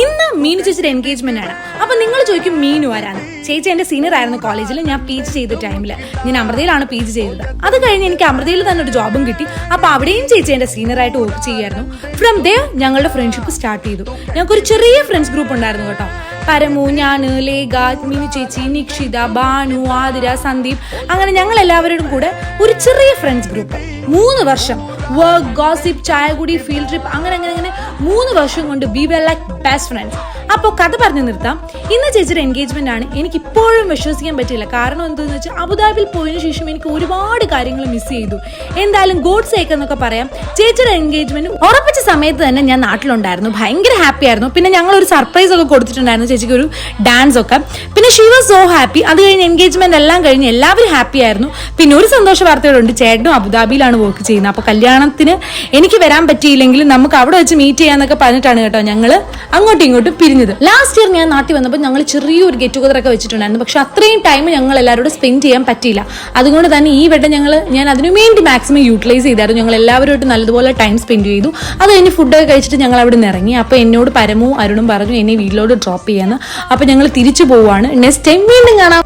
ഇന്ന് മീനു ചേച്ചിയുടെ എൻഗേജ്മെന്റ് ആണ്. അപ്പൊ നിങ്ങൾ ചോദിക്കും മീനു ആരാണ്? ചേച്ചി എന്റെ സീനിയർ ആയിരുന്നു കോളേജിൽ. ഞാൻ PG ചെയ്ത ടൈമിൽ ഞാൻ അമൃതയിലാണ് PG ചെയ്തത്. അത് കഴിഞ്ഞ് എനിക്ക് അമൃതയിൽ തന്നെ ഒരു ജോബും കിട്ടി. അപ്പൊ അവിടെയും ചേച്ചി എന്റെ സീനിയർ ആയിട്ട് വർക്ക് ചെയ്യായിരുന്നു. ഫ്രം ദെയർ ഞങ്ങളുടെ ഫ്രണ്ട്ഷിപ്പ് സ്റ്റാർട്ട് ചെയ്തു. ഞങ്ങൾക്കൊരു ചെറിയ ഫ്രണ്ട്സ് ഗ്രൂപ്പ് ഉണ്ടായിരുന്നു കേട്ടോ. പരമു, ഞാന്, ലേഖ, മീനു ചേച്ചി, നിക്ഷിത, ബാനു, ആതിര, സന്ദീപ്, അങ്ങനെ ഞങ്ങൾ എല്ലാവരോടും കൂടെ ഒരു ചെറിയ ഫ്രണ്ട്സ് ഗ്രൂപ്പ്. 3 വർഷം വർക്ക്, ഗോസിപ്പ്, ചായകുടി, ഫീൽഡ് ട്രിപ്പ്, അങ്ങനെ 3 വർഷം കൊണ്ട് we were like best friends. അപ്പോൾ കഥ പറഞ്ഞു നിർത്താം. ഇന്ന് ചേച്ചിയുടെ എൻഗേജ്മെന്റ് ആണ്. എനിക്ക് ഇപ്പോഴും വിശ്വസിക്കാൻ പറ്റില്ല. കാരണം എന്താണെന്ന് വെച്ചാൽ അബുദാബിയിൽ പോയതിനു ശേഷം എനിക്ക് ഒരുപാട് കാര്യങ്ങൾ മിസ് ചെയ്തു. എന്തായാലും ഗോഡ് സേക്ക് എന്നൊക്കെ പറയാം. ചേച്ചിയുടെ എൻഗേജ്മെന്റ് ഉറപ്പിച്ച സമയത്ത് തന്നെ ഞാൻ നാട്ടിലുണ്ടായിരുന്നു. ഭയങ്കര ഹാപ്പി ആയിരുന്നു. പിന്നെ ഞങ്ങൾ ഒരു സർപ്രൈസ് ഒക്കെ കൊടുത്തിട്ടുണ്ടായിരുന്നു ചേച്ചിക്ക്, ഒരു ഡാൻസ് ഒക്കെ. പിന്നെ ഷീ വാസ് സോ ഹാപ്പി. അത് കഴിഞ്ഞ് എൻഗേജ്മെന്റ് എല്ലാം കഴിഞ്ഞ് എല്ലാവരും ഹാപ്പി ആയിരുന്നു. പിന്നെ ഒരു സന്തോഷ വാർത്തകളുണ്ട്. ചേട്ടനും അബുദാബിയിലാണ് വർക്ക് ചെയ്യുന്നത്. അപ്പൊ കല്യാണത്തിന് എനിക്ക് വരാൻ പറ്റിയില്ലെങ്കിലും നമുക്ക് അവിടെ വെച്ച് മീറ്റ് ചെയ്യാന്നൊക്കെ പറഞ്ഞിട്ടാണ് കേട്ടോ ഞങ്ങൾ അങ്ങോട്ടും ഇങ്ങോട്ടും പിരിഞ്ഞത്. ലാസ്റ്റ് ഇയർ ഞാൻ നാട്ടിൽ വന്നപ്പോൾ ഞങ്ങൾ ചെറിയൊരു ഗെറ്റ് ടുഗദർ ഒക്കെ വെച്ചിട്ടുണ്ടായിരുന്നു. പക്ഷെ അത്രയും ടൈം ഞങ്ങൾ എല്ലാവരോടും സ്പെൻഡ് ചെയ്യാൻ പറ്റിയില്ല. അതുകൊണ്ട് തന്നെ ഈ വട്ടം ഞാൻ അതിനു വേണ്ടി മാക്സിമം യൂട്ടിലൈസ് ചെയ്തായിരുന്നു. ഞങ്ങൾ എല്ലാവരുമായിട്ട് നല്ലതുപോലെ ടൈം സ്പെൻഡ് ചെയ്തു. അത് കഴിഞ്ഞ് ഫുഡൊക്കെ കഴിച്ചിട്ട് ഞങ്ങൾ അവിടെ നിന്ന് ഇറങ്ങി. അപ്പോൾ എന്നോട് പരമു, അരുണും പറഞ്ഞു എന്നെ വീട്ടിലോട്ട് ഡ്രോപ്പ് ചെയ്യാന്ന്. അപ്പോൾ ഞങ്ങൾ തിരിച്ചു പോവുകയാണ്. നെക്സ്റ്റ് ടൈം വീണ്ടും കാണാം.